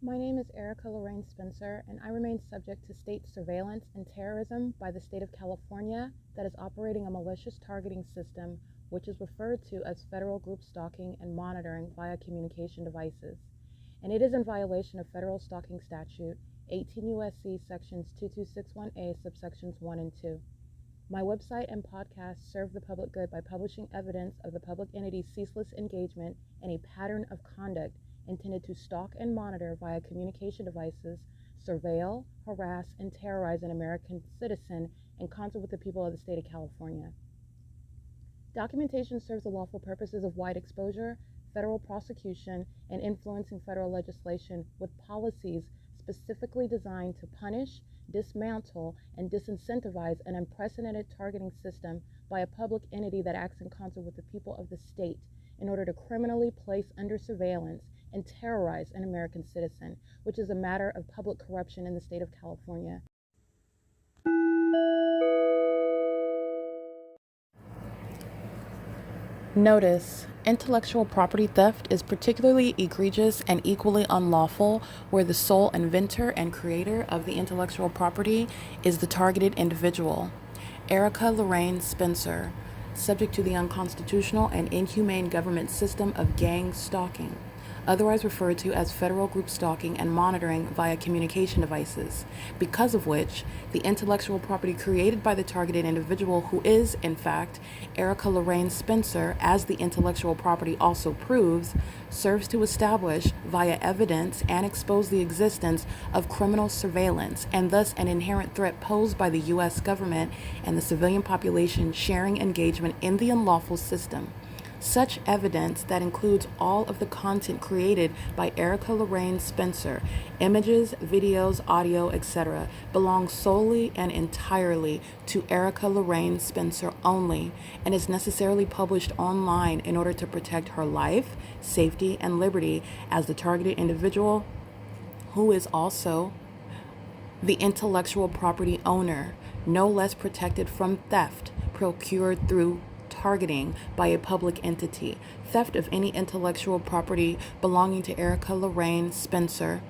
My name is Erica Lorraine Spencer, and I remain subject to state surveillance and terrorism by the state of California that is operating a malicious targeting system which is referred to as federal group stalking and monitoring via communication devices. And it is in violation of federal stalking statute 18 U.S.C. sections 2261A subsections 1 and 2. My website and podcast serve the public good by publishing evidence of the public entity's ceaseless engagement in a pattern of conduct intended to stalk and monitor via communication devices, surveil, harass, and terrorize an American citizen in concert with the people of the state of California. Documentation serves the lawful purposes of wide exposure, federal prosecution, and influencing federal legislation with policies specifically designed to punish, dismantle, and disincentivize an unprecedented targeting system by a public entity that acts in concert with the people of the state in order to criminally place under surveillance and terrorize an American citizen, which is a matter of public corruption in the state of California. Notice: intellectual property theft is particularly egregious and equally unlawful where the sole inventor and creator of the intellectual property is the targeted individual. Erica Lorraine Spencer, subject to the unconstitutional and inhumane government system of gang stalking, otherwise referred to as federal group stalking and monitoring via communication devices, because of which the intellectual property created by the targeted individual, who is, in fact, Erica Lorraine Spencer, as the intellectual property also proves, serves to establish via evidence and expose the existence of criminal surveillance and thus an inherent threat posed by the U.S. government and the civilian population sharing engagement in the unlawful system. Such evidence, that includes all of the content created by Erica Lorraine Spencer, images, videos, audio, etc., belongs solely and entirely to Erica Lorraine Spencer only and is necessarily published online in order to protect her life, safety, and liberty as the targeted individual, who is also the intellectual property owner, no less protected from theft procured through targeting by a public entity. Theft of any intellectual property belonging to Erica Lorraine Spencer,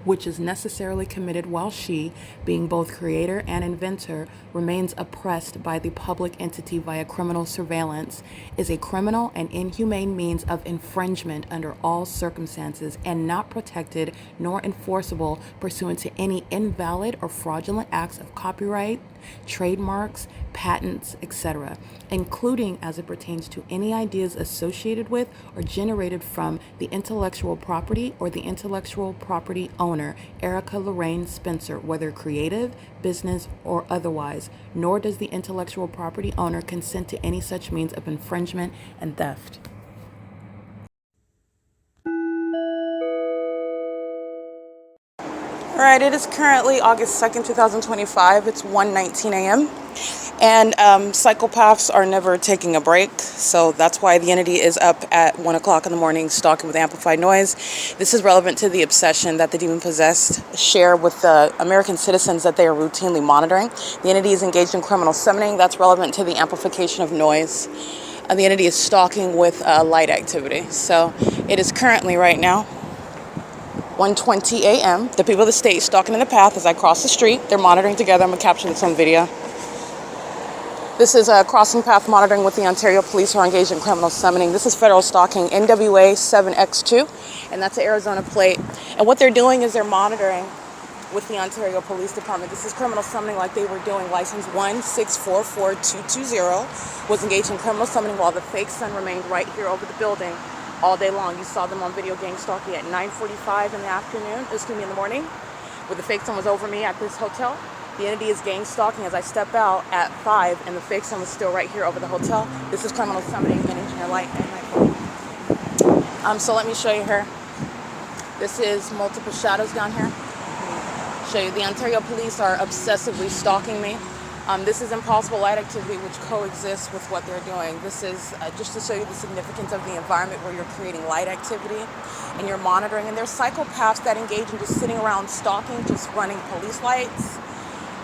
which is necessarily committed while she, being both creator and inventor, remains oppressed by the public entity via criminal surveillance, is a criminal and inhumane means of infringement under all circumstances and not protected nor enforceable pursuant to any invalid or fraudulent acts of copyright, trademarks, patents, etc., including as it pertains to any ideas associated with or generated from the intellectual property or the intellectual property owner, Erica Lorraine Spencer, whether creative, business, or otherwise, nor does the intellectual property owner consent to any such means of infringement and theft. All right, it is currently August 2nd, 2025. It's 1:19 a.m. And psychopaths are never taking a break, so that's why the entity is up at 1 o'clock in the morning stalking with amplified noise. This is relevant to the obsession that the demon-possessed share with the American citizens that they are routinely monitoring. The entity is engaged in criminal summoning. That's relevant to the amplification of noise. The entity is stalking with light activity. So it is currently right now 1:20 a.m. The people of the state stalking in the path as I cross the street. They're monitoring together. I'm going to capture this on video. This is crossing path monitoring with the Ontario Police, who are engaged in criminal summoning. This is federal stalking, NWA 7X2, and that's an Arizona plate. And what they're doing is they're monitoring with the Ontario Police Department. This is criminal summoning like they were doing. License 1644220 was engaged in criminal summoning while the fake sun remained right here over the building all day long. You saw them on video gang stalking at 9:45 in the afternoon, in the morning, where the fake sun was over me at this hotel. The entity is gang stalking as I step out at 5, and the fake sun was still right here over the hotel. This is criminal summoning and engineer light and my phone. So let me show you here. This is multiple shadows down here. Show you the Ontario Police are obsessively stalking me. This is impossible light activity which coexists with what they're doing. This is just to show you the significance of the environment where you're creating light activity and you're monitoring. And there's psychopaths that engage in just sitting around stalking, just running police lights,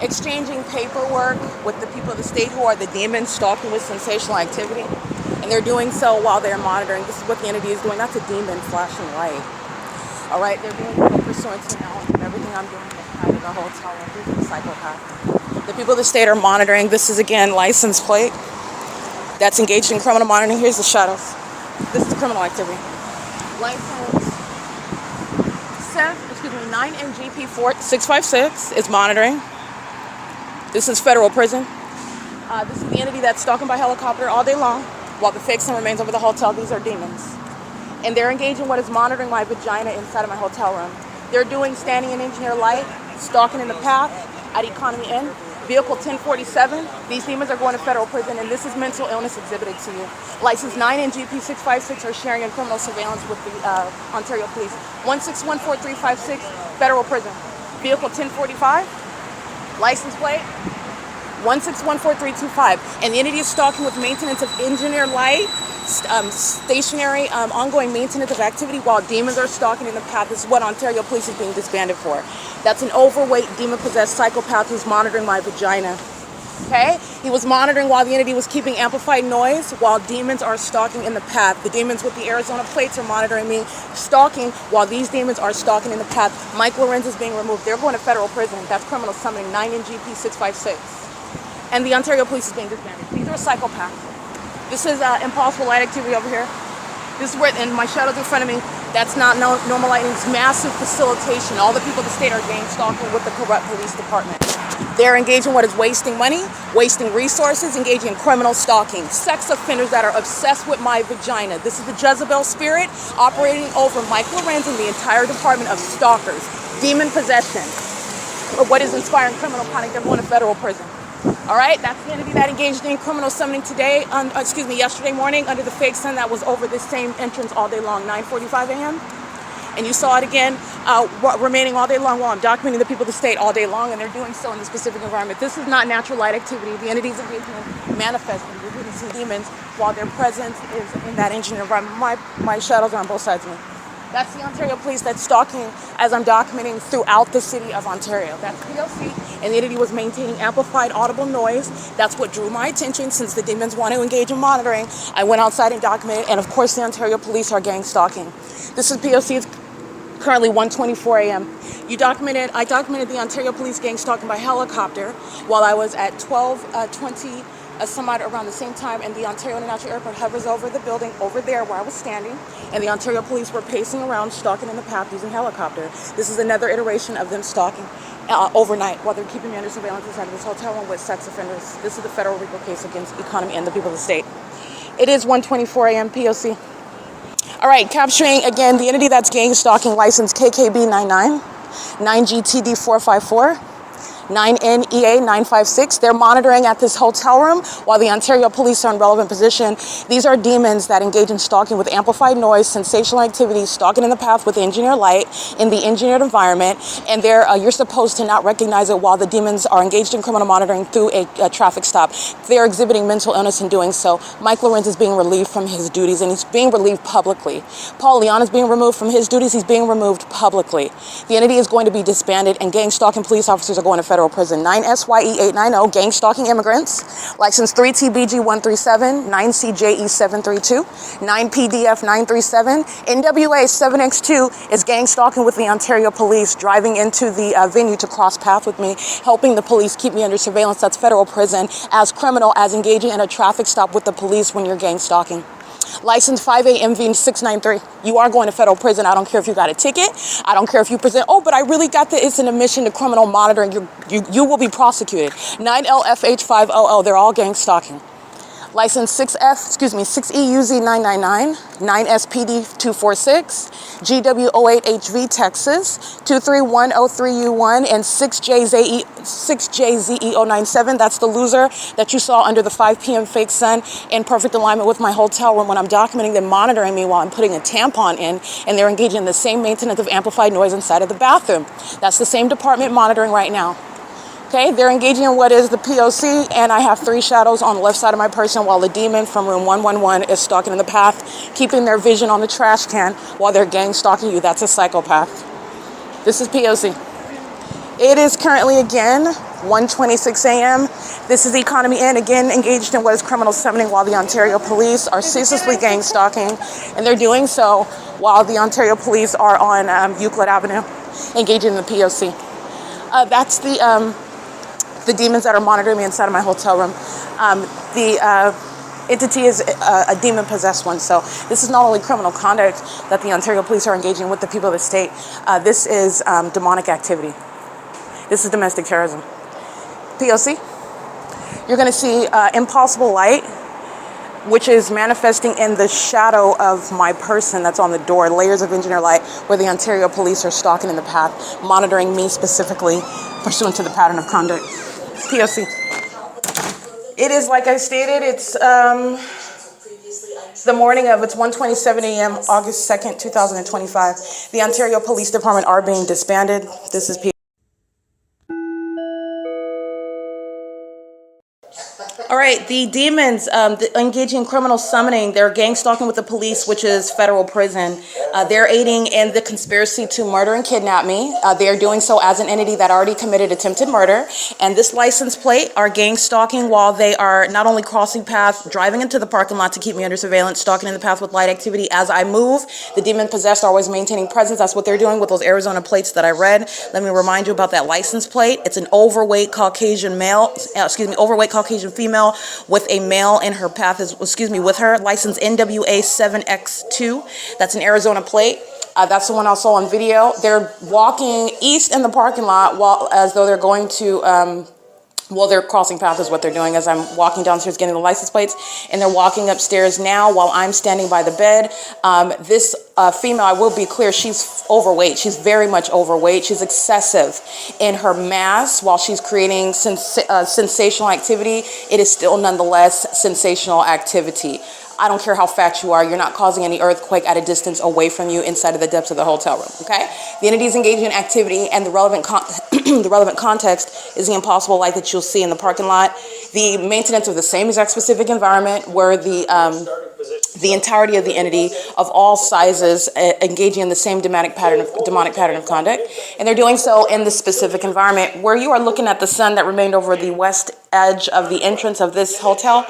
exchanging paperwork with the people of the state who are the demons stalking with sensational activity. And they're doing so while they're monitoring. This is what the entity is doing. That's a demon flashing light. All right, they're doing it pursuant to knowledge of everything I'm doing inside of the hotel room. These are the psychopaths. The people of the state are monitoring. This is, again, license plate that's engaged in criminal monitoring. Here's the shadows. This is criminal activity. License 9NGP 4656 is monitoring. This is federal prison. This is the entity that's stalking by helicopter all day long while the fake sun remains over the hotel. These are demons. And they're engaged in what is monitoring my vagina inside of my hotel room. They're doing standing in engineer light, stalking in the path at Economy Inn, vehicle 1047. These demons are going to federal prison, and this is mental illness exhibited to you. License 9 and GP 656 are sharing in criminal surveillance with the Ontario Police. 1614356, federal prison. Vehicle 1045, license plate 1614325. And the entity is stalking with maintenance of engineer light, stationary, ongoing maintenance of activity while demons are stalking in the path. This is what Ontario Police is being disbanded for. That's an overweight, demon-possessed psychopath who's monitoring my vagina. Okay? He was monitoring while the entity was keeping amplified noise while demons are stalking in the path. The demons with the Arizona plates are monitoring me, stalking while these demons are stalking in the path. Mike Lorenz is being removed. They're going to federal prison. That's criminal summoning, 9 in GP 656. And the Ontario Police is being disbanded. These are psychopaths. This is impossible light activity over here. This is where, and my shadows in front of me, that's not normal lighting. It's massive facilitation. All the people of the state are gang stalking with the corrupt police department. They're engaging in what is wasting money, wasting resources, engaging in criminal stalking. Sex offenders that are obsessed with my vagina. This is the Jezebel spirit operating over Mike Lorenz and the entire department of stalkers. Demon possession. What is inspiring criminal conduct? They're going to federal prison. All right, that's the entity that engaged in criminal summoning yesterday morning under the fake sun that was over this same entrance all day long, 9:45 a.m. And you saw it again remaining all day long while I'm documenting the people of the state all day long, and they're doing so in this specific environment. This is not natural light activity. The entities engaging in manifesting. You're witnessing demons while their presence is in that engineer environment. My shadows are on both sides of me. That's the Ontario Police that's stalking as I'm documenting throughout the city of Ontario. That's P.O.C. And the entity was maintaining amplified audible noise. That's what drew my attention since the demons want to engage in monitoring. I went outside and documented, and of course the Ontario Police are gang stalking. This is P.O.C. It's currently 1:24 a.m. I documented the Ontario Police gang stalking by helicopter while I was at 12:20 somewhat around the same time, and the Ontario International Airport hovers over the building over there where I was standing, and the Ontario Police were pacing around, stalking in the path using helicopter. This is another iteration of them stalking overnight while they're keeping me under surveillance inside of this hotel room with sex offenders. This is the federal legal case against economy and the people of the state. It is 1:24 a.m. P.O.C. All right, capturing again the entity that's gang stalking, license KKB 99, 9GTD 454. 9NEA 956. They're monitoring at this hotel room while the Ontario Police are in relevant position. These are demons that engage in stalking with amplified noise, sensational activities, stalking in the path with engineer light in the engineered environment, and you're supposed to not recognize it while the demons are engaged in criminal monitoring through a traffic stop. They're exhibiting mental illness in doing so. Mike Lorenz is being relieved from his duties, and he's being relieved publicly. Paul Leon is being removed from his duties. He's being removed publicly. The entity is going to be disbanded, and gang stalking police officers are going to federal prison. 9SYE 890, gang stalking immigrants. License 3TBG 137, 9CJE 732, 9PDF 937. NWA 7X2 is gang stalking with the Ontario Police, driving into the venue to cross path with me, helping the police keep me under surveillance. That's federal prison as criminal as engaging in a traffic stop with the police when you're gang stalking. License 5AMV 693. You are going to federal prison. I don't care if you got a ticket. I don't care if you present, but I really got it's an admission to criminal monitoring. You will be prosecuted. 9LFH500. They're all gang stalking. License 6EUZ 999, 9SPD246, GW08HV Texas, 23103U1, and 6JZE097. That's the loser that you saw under the 5 p.m. fake sun in perfect alignment with my hotel room when I'm documenting them monitoring me while I'm putting a tampon in, and they're engaging in the same maintenance of amplified noise inside of the bathroom. That's the same department monitoring right now. Okay, they're engaging in what is the P.O.C, and I have 3 shadows on the left side of my person while the demon from room 111 is stalking in the path, keeping their vision on the trash can while they're gang stalking you. That's a psychopath. This is P.O.C. It is currently, again, 1:26 a.m. This is the Economy Inn, again engaged in what is criminal summoning while the Ontario Police are ceaselessly gang stalking, and they're doing so while the Ontario Police are on Euclid Avenue, engaging in the P.O.C. That's the demons that are monitoring me inside of my hotel room. The entity is a demon-possessed one, so this is not only criminal conduct that the Ontario Police are engaging with the people of the state. This is demonic activity. This is domestic terrorism. P.O.C. You're going to see impossible light, which is manifesting in the shadow of my person that's on the door, layers of engineer light, where the Ontario Police are stalking in the path, monitoring me specifically, pursuant to the pattern of conduct. P.O.C. It is, like I stated, it's the morning of, it's 1:27 a.m., August 2nd, 2025. The Ontario Police Department are being disbanded. This is P. All right, the demons engaging in criminal summoning, they're gang stalking with the police, which is federal prison. They're aiding in the conspiracy to murder and kidnap me. They are doing so as an entity that already committed attempted murder. And this license plate are gang stalking while they are not only crossing paths, driving into the parking lot to keep me under surveillance, stalking in the path with light activity as I move. The demon possessed are always maintaining presence. That's what they're doing with those Arizona plates that I read. Let me remind you about that license plate. It's an overweight Caucasian male, overweight Caucasian female with a male in her path, with her, license NWA 7X2. That's an Arizona plate. That's the one I saw on video. They're walking east in the parking lot as though they're going to, they're crossing paths is what they're doing as I'm walking downstairs getting the license plates, and they're walking upstairs now while I'm standing by the bed. This female, I will be clear, she's overweight. She's very much overweight. She's excessive in her mass. While she's creating sensational activity, it is still nonetheless sensational activity. I don't care how fat you are, you're not causing any earthquake at a distance away from you inside of the depths of the hotel room, okay? The entity is engaging in activity, and the relevant context is the impossible light that you'll see in the parking lot. The maintenance of the same exact specific environment where the entirety of the entity of all sizes engaging in the same demonic pattern of conduct. And they're doing so in this specific environment where you are looking at the sun that remained over the west edge of the entrance of this hotel.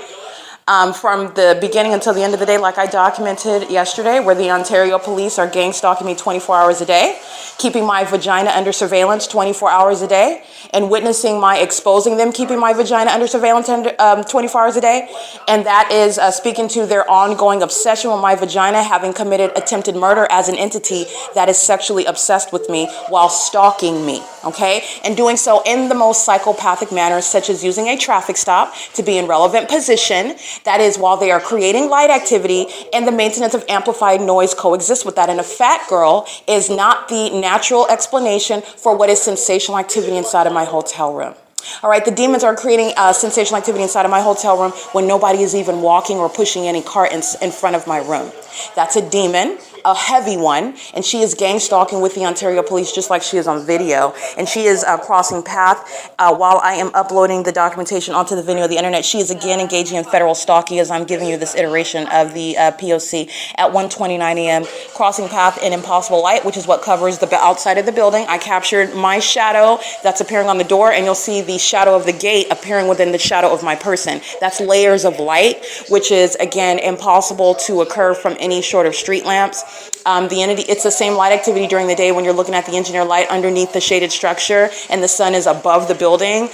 From the beginning until the end of the day, like I documented yesterday, where the Ontario Police are gang stalking me 24 hours a day, keeping my vagina under surveillance 24 hours a day, and witnessing my exposing them, keeping my vagina under surveillance 24 hours a day. And that is speaking to their ongoing obsession with my vagina, having committed attempted murder as an entity that is sexually obsessed with me while stalking me, okay? And doing so in the most psychopathic manners, such as using a traffic stop to be in relevant position. That is while they are creating light activity, and the maintenance of amplified noise coexists with that. And a fat girl is not the natural explanation for what is sensational activity inside of my hotel room. All right, the demons are creating sensational activity inside of my hotel room when nobody is even walking or pushing any cart in front of my room. That's a demon, a heavy one, and she is gang stalking with the Ontario Police just like she is on video. And she is crossing path while I am uploading the documentation onto the video of the internet. She is again engaging in federal stalking as I'm giving you this iteration of the P.O.C. at 1:29 a.m. Crossing path in impossible light, which is what covers the outside of the building. I captured my shadow that's appearing on the door, and you'll see the shadow of the gate appearing within the shadow of my person. That's layers of light, which is, again, impossible to occur from any short of street lamps. The entity, it's the same light activity during the day when you're looking at the engineer light underneath the shaded structure and the sun is above the building.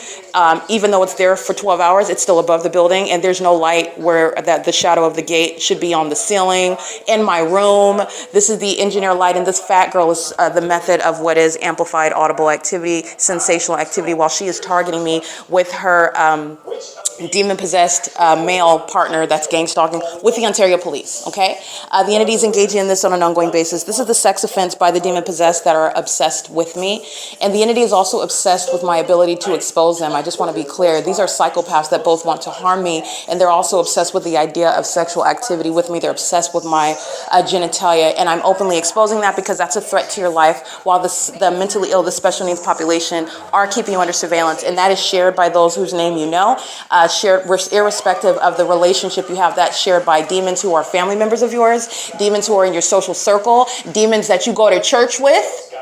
Even though it's there for 12 hours, it's still above the building, and there's no light where the shadow of the gate should be on the ceiling. In my room, this is the engineer light, and this fat girl is the method of what is amplified audible activity, sensational activity, while she is targeting me with her demon-possessed male partner that's gang stalking with the Ontario Police, okay? The entity is engaging in this on an ongoing basis. This is the sex offense by the demon-possessed that are obsessed with me, and the entity is also obsessed with my ability to expose them. I just want to be clear. These are psychopaths that both want to harm me, and they're also obsessed with the idea of sexual activity with me. They're obsessed with my genitalia, and I'm openly exposing that because that's a threat to your life, while the mentally ill, the special needs population are keeping you under surveillance, and that is shared by those whose name you know. Shared irrespective of the relationship you have, that's shared by demons who are family members of yours, demons who are in your social circle, demons that you go to church with,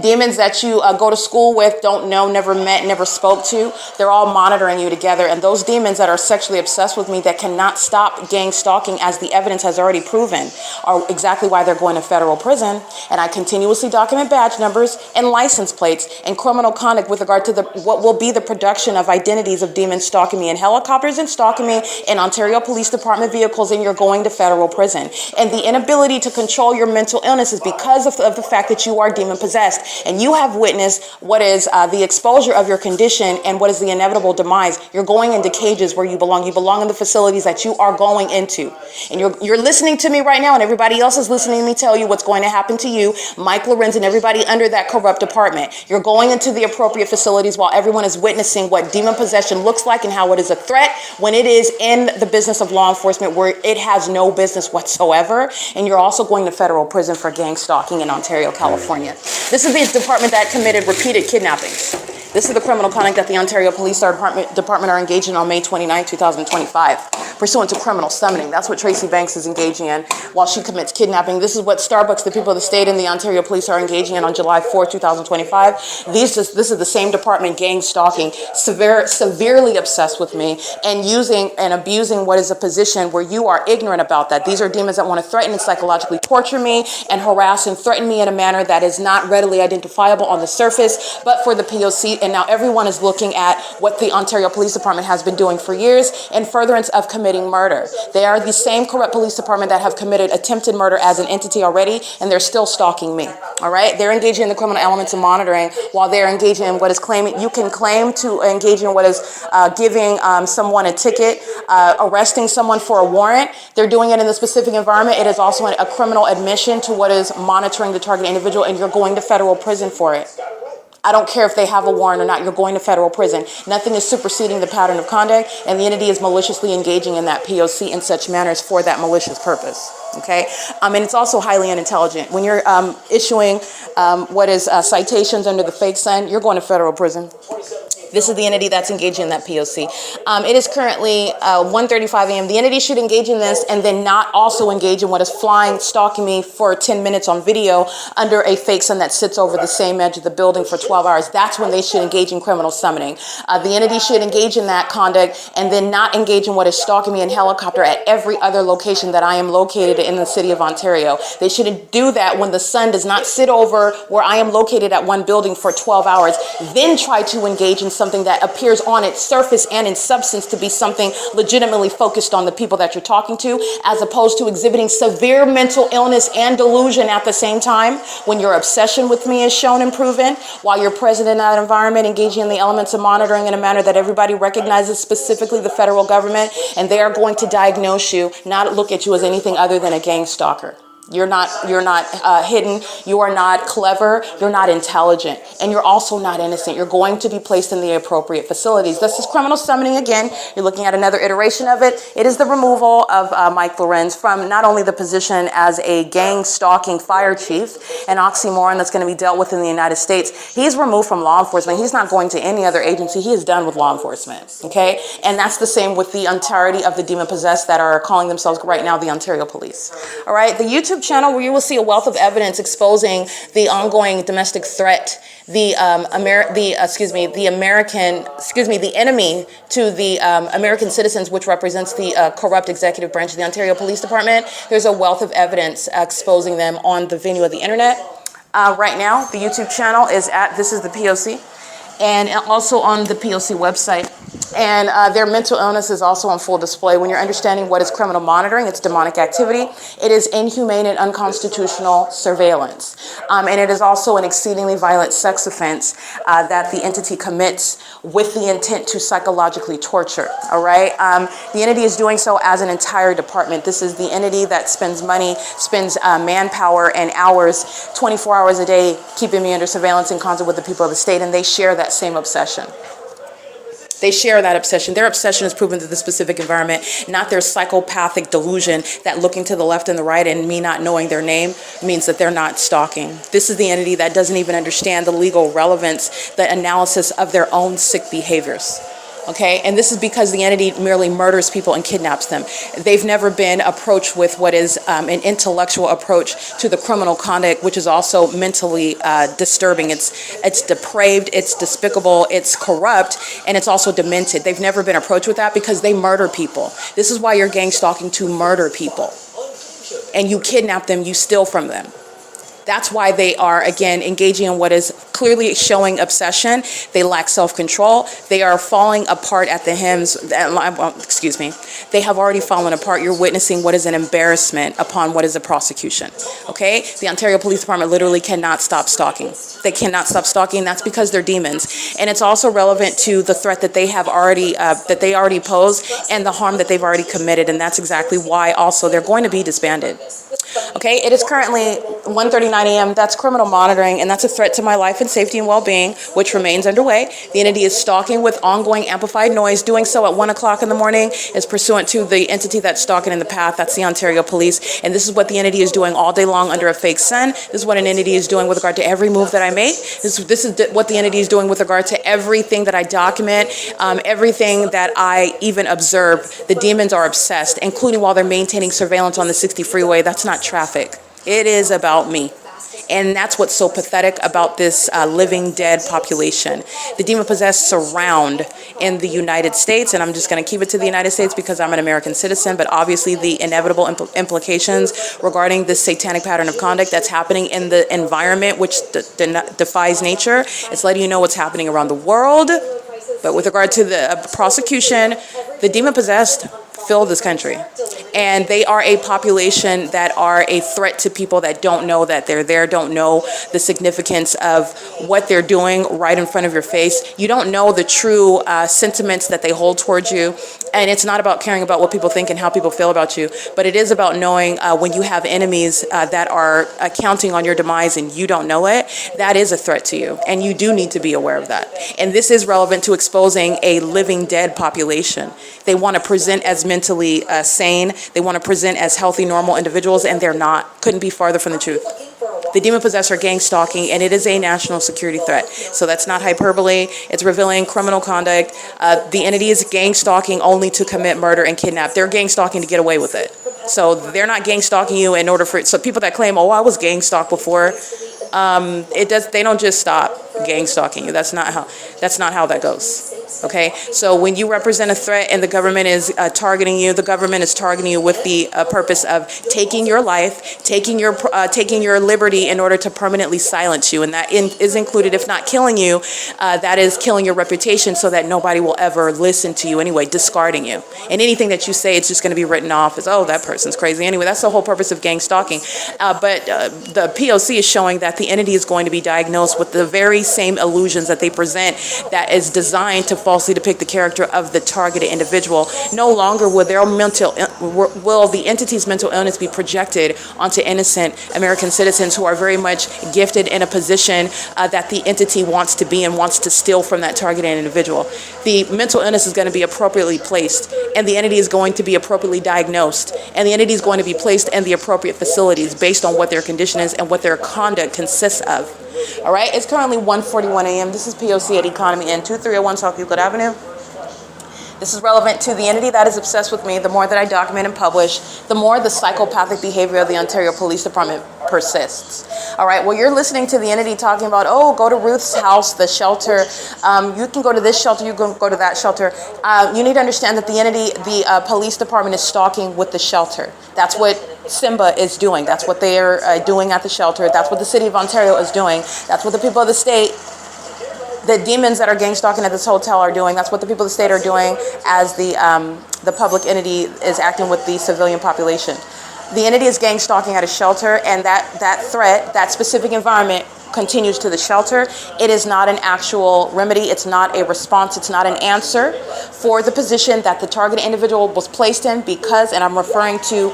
Demons that you go to school with, don't know, never met, never spoke to, they're all monitoring you together. And those demons that are sexually obsessed with me that cannot stop gang stalking, as the evidence has already proven, are exactly why they're going to federal prison. And I continuously document badge numbers and license plates and criminal conduct with regard to what will be the production of identities of demons stalking me in helicopters and stalking me in Ontario Police Department vehicles, and you're going to federal prison. And the inability to control your mental illness is because of the fact that you are demon possessed. And you have witnessed what is the exposure of your condition and what is the inevitable demise. You're going into cages where you belong. You belong in the facilities that you are going into. And you're listening to me right now, and everybody else is listening to me tell you what's going to happen to you, Mike LORENZ, and everybody under that corrupt department. You're going into the appropriate facilities while everyone is witnessing what demon possession looks like and how it is a threat when it is in the business of law enforcement where it has no business whatsoever. And you're also going to federal prison for gang stalking in Ontario, California. This is the department that committed repeated kidnappings. This is the criminal conduct that the Ontario Police Department are engaged in on May 29, 2025, pursuant to criminal summoning. That's what Tracy Banks is engaging in while she commits kidnapping. This is what Starbucks, the people of the state, and the Ontario Police are engaging in on July 4, 2025. This is the same department gang stalking, severely obsessed with me, and using and abusing what is a position where you are ignorant about that. These are demons that want to threaten and psychologically torture me and harass and threaten me in a manner that is not readily identifiable on the surface, but for the P.O.C. And now everyone is looking at what the Ontario Police Department has been doing for years in furtherance of committing murder. They are the same corrupt police department that have committed attempted murder as an entity already, and they're still stalking me. All right? They're engaging in the criminal elements of monitoring while they're engaging in what is claiming, you can claim to engage in what is giving someone a ticket, arresting someone for a warrant. They're doing it in the specific environment. It is also a criminal admission to what is monitoring the target individual, and you're going to federal prison for it. I don't care if they have a warrant or not, you're going to federal prison. Nothing is superseding the pattern of conduct, and the entity is maliciously engaging in that P.O.C. in such manners for that malicious purpose. Okay, and it's also highly unintelligent. When you're issuing what is citations under the fake sun, you're going to federal prison. This is the entity that's engaging in that P.O.C. It is currently 1:35 a.m. The entity should engage in this and then not also engage in what is flying, stalking me for 10 minutes on video under a fake sun that sits over the same edge of the building for 12 hours. That's when they should engage in criminal summoning. The entity should engage in that conduct and then not engage in what is stalking me in helicopter at every other location that I am located in the city of Ontario. They shouldn't do that when the sun does not sit over where I am located at one building for 12 hours, then try to engage in something that appears on its surface and in substance to be something legitimately focused on the people that you're talking to, as opposed to exhibiting severe mental illness and delusion at the same time when your obsession with me is shown and proven, while you're present in that environment, engaging in the elements of monitoring in a manner that everybody recognizes, specifically the federal government, and they are going to diagnose you, not look at you as anything other than a gang stalker. You're not hidden. You are not clever. You're not intelligent. And you're also not innocent. You're going to be placed in the appropriate facilities. This is criminal summoning again. You're looking at another iteration of it. It is the removal of Mike LORENZ from not only the position as a gang stalking fire chief, an oxymoron that's going to be dealt with in the United States. He's removed from law enforcement. He's not going to any other agency. He is done with law enforcement. Okay? And that's the same with the entirety of the demon-possessed that are calling themselves right now the Ontario Police. All right? The YouTube channel where you will see a wealth of evidence exposing the ongoing domestic threat, the enemy to the American citizens, which represents the corrupt executive branch of the Ontario Police Department. There's a wealth of evidence exposing them on the venue of the internet. Right now, the YouTube channel is this is the P.O.C. and also on the P.O.C. website. And their mental illness is also on full display. When you're understanding what is criminal monitoring, it's demonic activity. It is inhumane and unconstitutional surveillance. And it is also an exceedingly violent sex offense that the entity commits with the intent to psychologically torture. All right? The entity is doing so as an entire department. This is the entity that spends money, spends manpower and hours, 24 hours a day, keeping me under surveillance in concert with the people of the state, and they share that same obsession. They share that obsession. Their obsession is proven to the specific environment, not their psychopathic delusion that looking to the left and the right and me not knowing their name means that they're not stalking. This is the entity that doesn't even understand the legal relevance, the analysis of their own sick behaviors. Okay, and this is because the entity merely murders people and kidnaps them. They've never been approached with what is an intellectual approach to the criminal conduct, which is also mentally disturbing. It's depraved, it's despicable, it's corrupt, and it's also demented. They've never been approached with that because they murder people. This is why you're gang stalking, to murder people. And you kidnap them, you steal from them. That's why they are, again, engaging in what is clearly showing obsession. They lack self-control. They are falling apart at the hems. Excuse me. They have already fallen apart. You're witnessing what is an embarrassment upon what is a prosecution. Okay? The Ontario Police Department literally cannot stop stalking. They cannot stop stalking. That's because they're demons. And it's also relevant to the threat that they have already, pose and the harm that they've already committed. And that's exactly why also they're going to be disbanded. Okay, it is currently 1:39 a.m. That's criminal monitoring, and that's a threat to my life and safety and well-being, which remains underway. The entity is stalking with ongoing amplified noise. Doing so at 1 o'clock in the morning is pursuant to the entity that's stalking in the path. That's the Ontario Police, and this is what the entity is doing all day long under a fake sun. This is what an entity is doing with regard to every move that I make. This is what the entity is doing with regard to everything that I document, everything that I even observe. The demons are obsessed, including while they're maintaining surveillance on the 60 freeway. That's not traffic. It is about me. And that's what's so pathetic about this living dead population. The demon-possessed surround in the United States, and I'm just going to keep it to the United States because I'm an American citizen, but obviously the inevitable implications regarding this satanic pattern of conduct that's happening in the environment, which defies nature. It's letting you know what's happening around the world. But with regard to the prosecution, the demon-possessed fill this country. And they are a population that are a threat to people that don't know that they're there, don't know the significance of what they're doing right in front of your face. You don't know the true sentiments that they hold towards you. And it's not about caring about what people think and how people feel about you, but it is about knowing when you have enemies that are counting on your demise and you don't know it, that is a threat to you. And you do need to be aware of that. And this is relevant to exposing a living dead population. They want to present as mentally sane. They want to present as healthy, normal individuals, and they're not. Couldn't be farther from the truth. The demon-possessed are gang stalking, and it is a national security threat. So that's not hyperbole. It's revealing criminal conduct. The entity is gang stalking only to commit murder and kidnap. They're gang stalking to get away with it. So they're not gang stalking you in order for... So people that claim, oh, I was gang stalked before, they don't just stop gang stalking you. That's not how that goes. Okay, so when you represent a threat and the government is targeting you, the government is targeting you with the purpose of taking your life, taking your liberty in order to permanently silence you, and that is included, if not killing you, that is killing your reputation so that nobody will ever listen to you anyway, discarding you. And anything that you say, it's just going to be written off as, oh, that person's crazy anyway. That's the whole purpose of gang stalking. But the P.O.C. is showing that the entity is going to be diagnosed with the very same illusions that they present that is designed to falsely depict the character of the targeted individual. No longer will the entity's mental illness be projected onto innocent American citizens who are very much gifted in a position that the entity wants to be and wants to steal from that targeted individual. The mental illness is going to be appropriately placed, and the entity is going to be appropriately diagnosed, and the entity is going to be placed in the appropriate facilities based on what their condition is and what their conduct consists of. All right, it's currently 1:41 a.m. This is P.O.C. at Economy Inn, 2301 South Euclid Avenue. This is relevant to the entity that is obsessed with me. The more that I document and publish, the more the psychopathic behavior of the Ontario Police Department persists. All right, well, you're listening to the entity talking about, oh, go to Ruth's house, the shelter. You can go to this shelter, you can go to that shelter. You need to understand that the entity, the police department is stalking with the shelter. That's what Simba is doing. That's what they are doing at the shelter. That's what the city of Ontario is doing. That's what the people of the state, the demons that are gang stalking at this hotel are doing. That's what the people of the state are doing as the public entity is acting with the civilian population. The entity is gang stalking at a shelter, and that threat, that specific environment continues to the shelter. It is not an actual remedy. It's not a response. It's not an answer for the position that the targeted individual was placed in because, and I'm referring to,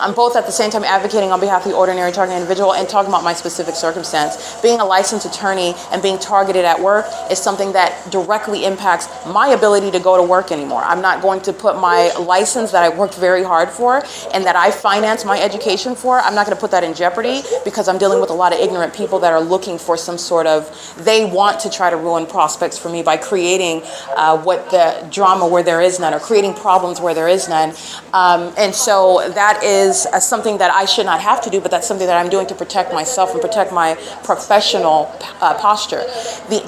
I'm both at the same time advocating on behalf of the ordinary targeted individual and talking about my specific circumstance. Being a licensed attorney and being targeted at work is something that directly impacts my ability to go to work anymore. I'm not going to put my license that I worked very hard for and that I finance my education for, I'm not going to put that in jeopardy because I'm dealing with a lot of ignorant people that are looking for some sort of, they want to try to ruin prospects for me by creating what the drama where there is none, or creating problems where there is none. And so that is something that I should not have to do, but that's something that I'm doing to protect myself and protect my professional posture.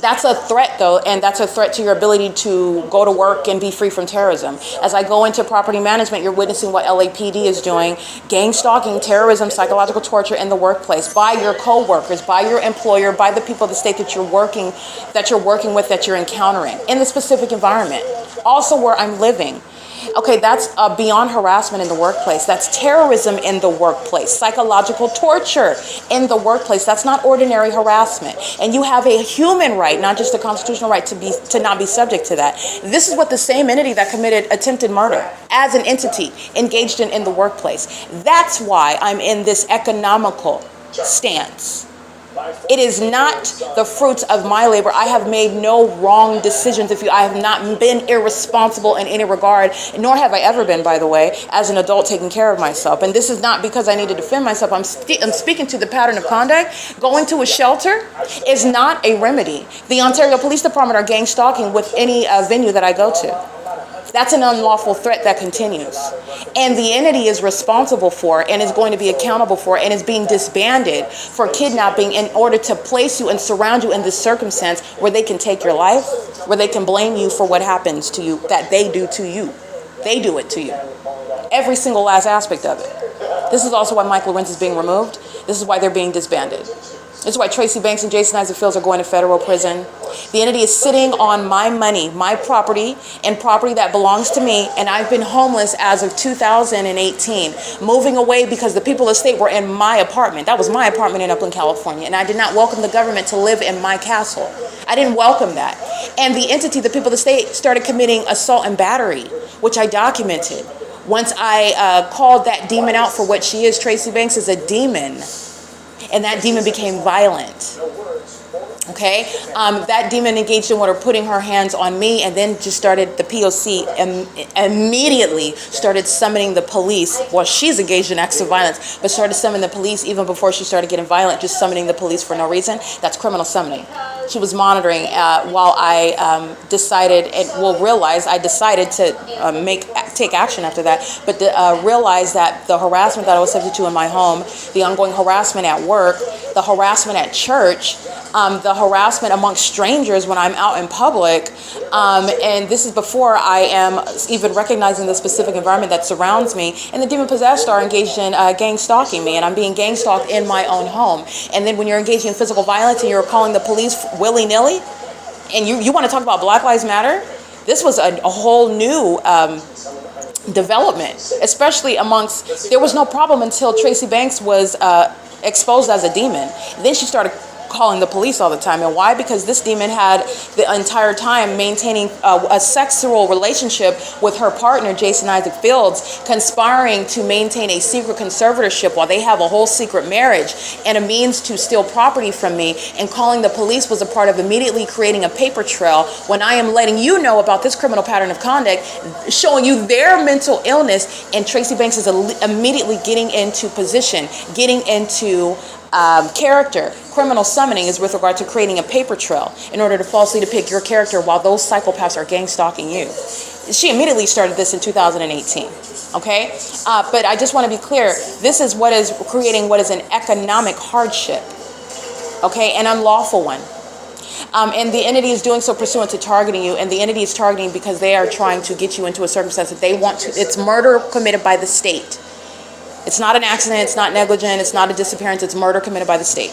That's a threat though, and that's a threat to your ability to go to work and be free from terrorism. As I go into property management, you're witnessing what LAPD is doing, gang stalking, terrorism, psychological torture in the workplace by your co-workers, by your employer, by the people of the state that you're working with, that you're encountering in the specific environment. Also where I'm living. Okay, that's beyond harassment in the workplace. That's terrorism in the workplace. Psychological torture in the workplace. That's not ordinary harassment. And you have a human right, not just a constitutional right, to not be subject to that. This is what the same entity that committed attempted murder as an entity engaged in the workplace. That's why I'm in this economical stance. It is not the fruits of my labor. I have made no wrong decisions. I have not been irresponsible in any regard, nor have I ever been, by the way, as an adult taking care of myself. And this is not because I need to defend myself. I'm speaking to the pattern of conduct. Going to a shelter is not a remedy. The Ontario Police Department are gang stalking with any venue that I go to. That's an unlawful threat that continues. And the entity is responsible for and is going to be accountable for and is being disbanded for kidnapping in order to place you and surround you in this circumstance where they can take your life, where they can blame you for what happens to you, that they do to you. They do it to you. Every single last aspect of it. This is also why Mike LORENZ is being removed. This is why they're being disbanded. This is why Tracy Banks and Jason Isaac Fields are going to federal prison. The entity is sitting on my money, my property, and property that belongs to me, and I've been homeless as of 2018, moving away because the people of the state were in my apartment. That was my apartment in Upland, California, and I did not welcome the government to live in my castle. I didn't welcome that. And the entity, the people of the state, started committing assault and battery, which I documented. Once I called that demon out for what she is, Tracy Banks is a demon. And that demon became violent. Okay, that demon engaged in what are putting her hands on me, and then just started the P.O.C. immediately started summoning the police. Well, she's engaged in acts of violence, but started summoning the police even before she started getting violent, just summoning the police for no reason. That's criminal summoning. She was monitoring while I decided, and I decided to take action after that, but realized that the harassment that I was subject to in my home, the ongoing harassment at work, the harassment at church, the harassment amongst strangers when I'm out in public, and this is before I am even recognizing the specific environment that surrounds me, and the demon-possessed are engaged in gang stalking me, and I'm being gang stalked in my own home. And then when you're engaging in physical violence and you're calling the police willy-nilly, and you want to talk about Black Lives Matter, this was a whole new development, especially amongst, there was no problem until Tracy Banks was exposed as a demon. Then she started calling the police all the time. And why? Because this demon had the entire time maintaining a sexual relationship with her partner, Jason Isaac Fields, conspiring to maintain a secret conservatorship while they have a whole secret marriage and a means to steal property from me. And calling the police was a part of immediately creating a paper trail when I am letting you know about this criminal pattern of conduct, showing you their mental illness, and Tracy Banks is immediately getting into position, getting into character. Criminal summoning is with regard to creating a paper trail in order to falsely depict your character while those psychopaths are gang stalking you. She immediately started this in 2018. Okay? But I just want to be clear. This is what is creating what is an economic hardship. Okay? An unlawful one. And the entity is doing so pursuant to targeting you, and the entity is targeting because they are trying to get you into a circumstance that they want to. It's murder committed by the state. It's not an accident, it's not negligent, it's not a disappearance, it's murder committed by the state.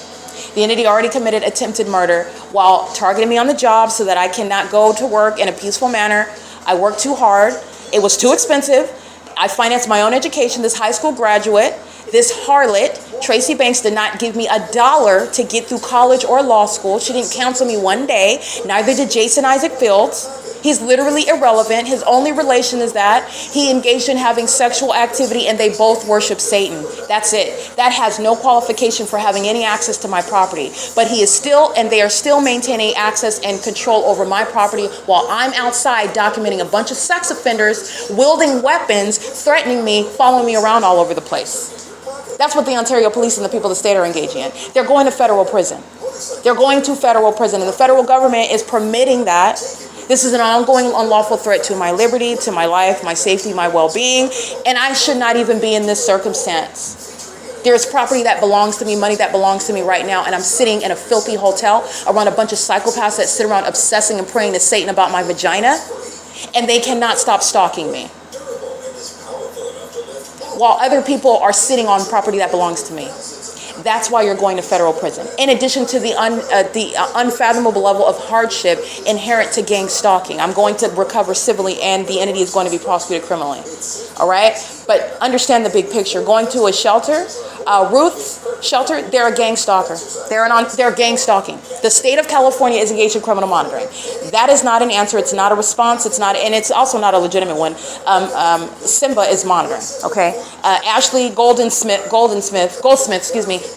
The entity already committed attempted murder while targeting me on the job so that I cannot go to work in a peaceful manner. I worked too hard. It was too expensive. I financed my own education. This high school graduate, this harlot, Tracy Banks did not give me $1 to get through college or law school. She didn't counsel me one day. Neither did Jason Isaac Fields. He's literally irrelevant. His only relation is that he engaged in having sexual activity and they both worship Satan. That's it. That has no qualification for having any access to my property. But he is still, and they are still maintaining access and control over my property while I'm outside documenting a bunch of sex offenders, wielding weapons, threatening me, following me around all over the place. That's what the Ontario police and the people of the state are engaging in. They're going to federal prison. They're going to federal prison, and the federal government is permitting that. This is an ongoing unlawful threat to my liberty, to my life, my safety, my well-being, and I should not even be in this circumstance. There is property that belongs to me, money that belongs to me right now, and I'm sitting in a filthy hotel around a bunch of psychopaths that sit around obsessing and praying to Satan about my vagina, and they cannot stop stalking me, while other people are sitting on property that belongs to me. That's why you're going to federal prison. In addition to the unfathomable level of hardship inherent to gang stalking, I'm going to recover civilly, and the entity is going to be prosecuted criminally. All right? But understand the big picture. Going to a shelter, Ruth's shelter, they're a gang stalker. They're gang stalking. The state of California is engaged in criminal monitoring. That is not an answer. It's not a response. It's not, and it's also not a legitimate one. Simba is monitoring. Okay. Ashley Goldsmith,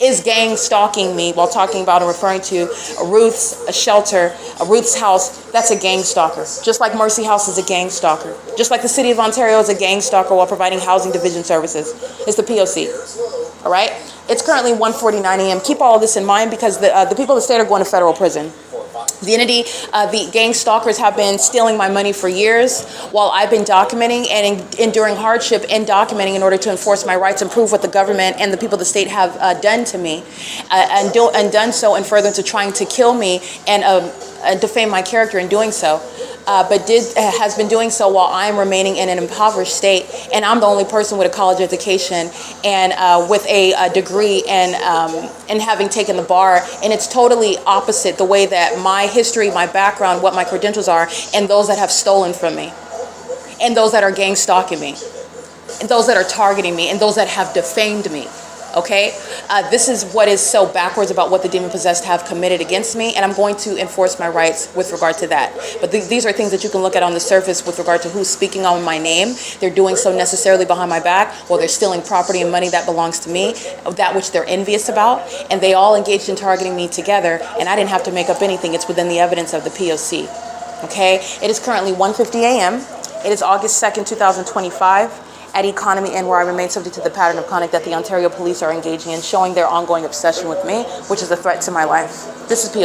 is gang stalking me while talking about and referring to Ruth's shelter, Ruth's house. That's a gang stalker. Just like Mercy House is a gang stalker. Just like the city of Ontario is a gang stalker while providing housing division services. It's the P.O.C. All right? It's currently 1:49 a.m. Keep all of this in mind because the people of the state are going to federal prison. The entity, the gang stalkers have been stealing my money for years while I've been documenting and enduring hardship in documenting in order to enforce my rights and prove what the government and the people of the state have done to me and done so in furtherance of trying to kill me and defame my character in doing so. But has been doing so while I'm remaining in an impoverished state, and I'm the only person with a college education and with a degree and having taken the bar, and it's totally opposite the way that my history, my background, what my credentials are, and those that have stolen from me, and those that are gang stalking me, and those that are targeting me, and those that have defamed me. Okay, this is what is so backwards about what the demon-possessed have committed against me, and I'm going to enforce my rights with regard to that. But these are things that you can look at on the surface with regard to who's speaking on my name. They're doing so necessarily behind my back, while they're stealing property and money that belongs to me, that which they're envious about, and they all engaged in targeting me together, and I didn't have to make up anything. It's within the evidence of the P.O.C. Okay, it is currently 1:50 a.m. It is August 2nd, 2025. At Economy Inn, where I remain subject to the pattern of conduct that the Ontario police are engaging in, showing their ongoing obsession with me, which is a threat to my life. This is P.O.